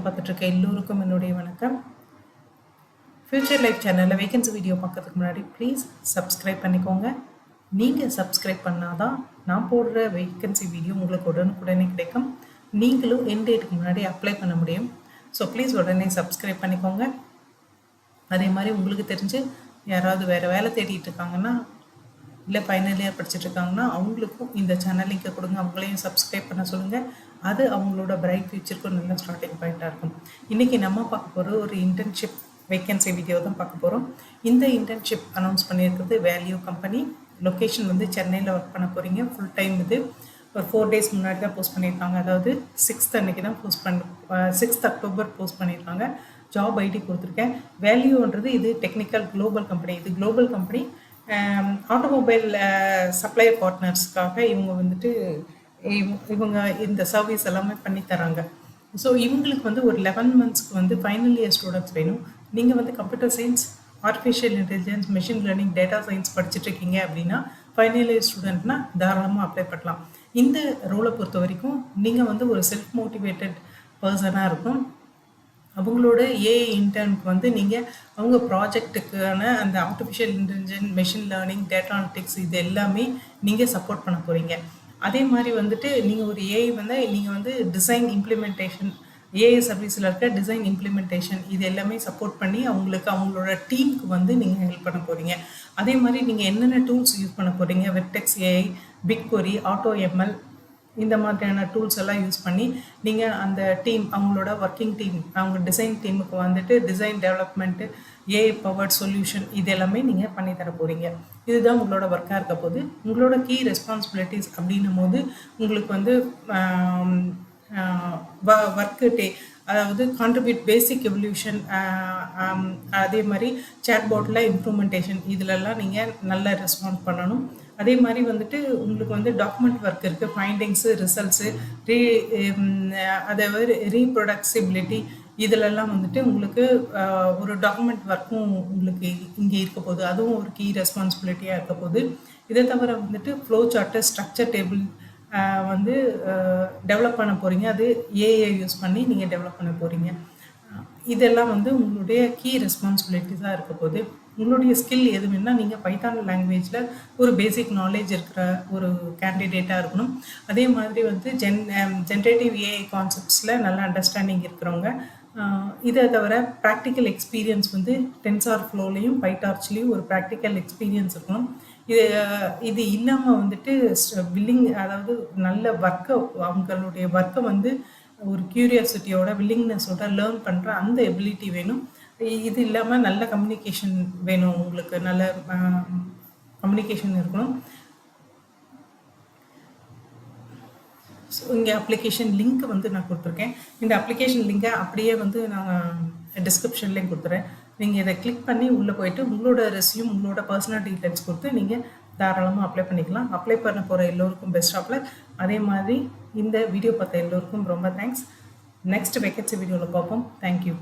பார்த்துட்டு இருக்க எல்லோருக்கும் என்னுடைய வணக்கம். ஃபியூச்சர் லைஃப் சேனலில் வேகன்சி வீடியோ பார்க்கறதுக்கு முன்னாடி ப்ளீஸ் சப்ஸ்கிரைப் பண்ணிக்கோங்க. நீங்கள் சப்ஸ்கிரைப் பண்ணாதான் நான் போடுற வேகன்சி வீடியோ உங்களுக்கு உடனுக்குடனே கிடைக்கும். நீங்களும் என் டேட்டுக்கு முன்னாடி அப்ளை பண்ண முடியும். ஸோ ப்ளீஸ் உடனே சப்ஸ்கிரைப் பண்ணிக்கோங்க. அதே மாதிரி உங்களுக்கு தெரிஞ்சு யாராவது வேறு வேலை தேடிட்டு இருக்காங்கன்னா, இல்லை ஃபைனல் இயர் படிச்சுட்டு இருக்காங்கன்னா அவங்களுக்கும் இந்த சேனல் லிங்கை கொடுங்க, அவங்களையும் சப்ஸ்கிரைப் பண்ண சொல்லுங்கள். அது அவங்களோட பிரைட் ஃபியூச்சருக்கும் நல்ல ஸ்டார்டிங் பாயிண்ட்டாக இருக்கும். இன்றைக்கி நம்ம பார்க்க போகிற ஒரு இன்டர்ன்ஷிப் வேக்கன்சி வீடியோ தான் பார்க்க போகிறோம். இந்த இன்டர்ன்ஷிப் அனௌன்ஸ் பண்ணியிருக்கிறது வேல்யூ கம்பெனி. லொக்கேஷன் வந்து சென்னையில் ஒர்க் பண்ண போகிறீங்க. ஃபுல் டைம் இது ஒரு 4 days முன்னாடி தான் போஸ்ட் பண்ணியிருக்காங்க. அதாவது 6th அன்றைக்கி தான் போஸ்ட் 6th அக்டோபர் போஸ்ட் பண்ணியிருக்காங்க. ஜாப் ஐடி கொடுத்துருக்கேன். வேல்யூன்றது இது டெக்னிக்கல் குளோபல் கம்பெனி. இது குளோபல் கம்பெனி. ஆட்டோமொபைல் சப்ளையர் பார்ட்னர்ஸ்க்காக இவங்க வந்துட்டு இவங்க இந்த சர்வீஸ் எல்லாமே பண்ணி தராங்க. ஸோ இவங்களுக்கு வந்து ஒரு 11 monthsக்கு வந்து ஃபைனல் இயர் ஸ்டூடெண்ட்ஸ் வேணும். நீங்கள் வந்து computer science, artificial intelligence, machine learning, data science படிச்சுட்டு இருக்கீங்க அப்படின்னா ஃபைனல் இயர் ஸ்டூடெண்ட்னா தாராளமாக அப்ளை பண்ணலாம். இந்த ரோலை பொறுத்த வரைக்கும் நீங்கள் வந்து ஒரு செல்ஃப் மோட்டிவேட்டட் பர்சனாக இருக்கும். அவங்களோட ஏஐ இன்டர்னுக்கு வந்து நீங்கள் அவங்க ப்ராஜெக்ட்டுக்கான அந்த artificial intelligence, machine learning, data analytics இது எல்லாமே நீங்கள் சப்போர்ட் பண்ண போகிறீங்க. அதே மாதிரி வந்துட்டு நீங்கள் ஒரு ஏஐ வந்து நீங்கள் வந்து டிசைன் இம்ப்ளிமெண்டேஷன், ஏஐ சர்வீஸில் இருக்க டிசைன் இம்ப்ளிமெண்டேஷன் இது எல்லாமே சப்போர்ட் பண்ணி அவங்களுக்கு அவங்களோட டீமுக்கு வந்து நீங்கள் ஹெல்ப் பண்ண போகிறீங்க. அதே மாதிரி நீங்கள் என்னென்ன டூல்ஸ் யூஸ் பண்ண போகிறீங்க, வெர்டெக்ஸ் ஏஐ, பிக்வரி, ஆட்டோ எம்எல் இந்த மாதிரியான டூல்ஸ் எல்லாம் யூஸ் பண்ணி நீங்கள் அந்த டீம், அவங்களோட ஒர்க்கிங் டீம், அவங்க டிசைன் டீமுக்கு வந்துட்டு design development, AI powered solution இது எல்லாமே நீங்கள் பண்ணி தர போகிறீங்க. இதுதான் உங்களோட ஒர்க்காக இருக்க போது. உங்களோட கீ ரெஸ்பான்சிபிலிட்டிஸ் அப்படின்னும் போது உங்களுக்கு வந்து ஒர்க்கு அதாவது கான்ட்ரிபியூட் பேசிக் எவல்யூஷன், அதே மாதிரி சேட்பாட்டில் இம்ப்ரூவ்மெண்டேஷன் இதிலெல்லாம் நீங்கள் நல்ல ரெஸ்பான்ஸ் பண்ணணும். அதே மாதிரி வந்துட்டு உங்களுக்கு வந்து டாக்குமெண்ட் ஒர்க் இருக்குது, ஃபைண்டிங்ஸு, ரிசல்ட்ஸு, அதாவது ரீப்ரொடக்சிபிலிட்டி இதிலெல்லாம் வந்துட்டு உங்களுக்கு ஒரு டாக்குமெண்ட் ஒர்க்கும் உங்களுக்கு இங்கே இருக்க போகுது. அதுவும் ஒரு கீ ரெஸ்பான்சிபிலிட்டியாக இருக்க போகுது. இதை தவிர வந்துட்டு ஃப்ளோ சார்ட்டு, ஸ்ட்ரக்சர் டேபிள் வந்து டெவலப் பண்ண போகிறீங்க. அது ஏஐ யூஸ் பண்ணி நீங்கள் டெவலப் பண்ண போகிறீங்க. இதெல்லாம் வந்து உங்களுடைய கீ ரெஸ்பான்சிபிலிட்டிஸாக இருக்க போது. உங்களுடைய ஸ்கில் எது வேணுன்னா நீங்கள் பைத்தான் லாங்குவேஜில் ஒரு பேசிக் நாலேஜ் இருக்கிற ஒரு கேண்டிடேட்டாக இருக்கணும். அதே மாதிரி வந்து ஜென்ரேட்டிவ் ஏஐ கான்செப்ட்ஸில் நல்ல அண்டர்ஸ்டாண்டிங் இருக்கிறவங்க. இதை தவிர ப்ராக்டிக்கல் எக்ஸ்பீரியன்ஸ் வந்து டென்சார் ஃப்ளோலையும் பைடார்ச்லேயும் ஒரு ப்ராக்டிக்கல் எக்ஸ்பீரியன்ஸ் இருக்கணும். இது இல்லாமல் வந்துட்டு வில்லிங், அதாவது நல்ல ஒர்க்கை, அவங்களுடைய ஒர்க்கை வந்து ஒரு க்யூரியாசிட்டியோட, வில்லிங்னஸோட லேர்ன் பண்ணுற அந்த எபிலிட்டி வேணும். இது இல்லாமல் நல்ல கம்யூனிகேஷன் வேணும். உங்களுக்கு நல்ல கம்யூனிகேஷன் இருக்கணும். ஸோ இங்கே அப்ளிகேஷன் லிங்க் வந்து நான் கொடுத்துருக்கேன். இந்த அப்ளிகேஷன் லிங்கை அப்படியே வந்து நான் டிஸ்கிரிப்ஷன்லேயும் கொடுத்துறேன். நீங்கள் இதை கிளிக் பண்ணி உள்ளே போயிட்டு உங்களோட ரெஸ்யூம், உங்களோட பர்சனல் டீட்டெயில்ஸ் கொடுத்து நீங்கள் தாராளமாக அப்ளை பண்ணிக்கலாம். அப்ளை பண்ண போகிற எல்லோருக்கும் பெஸ்ட் ஆஃப் லக். அதே மாதிரி இந்த வீடியோ பார்த்த எல்லோருக்கும் ரொம்ப தேங்க்ஸ். நெக்ஸ்ட் வேகன்சி வீடியோவில் பார்ப்போம். தேங்க்யூ.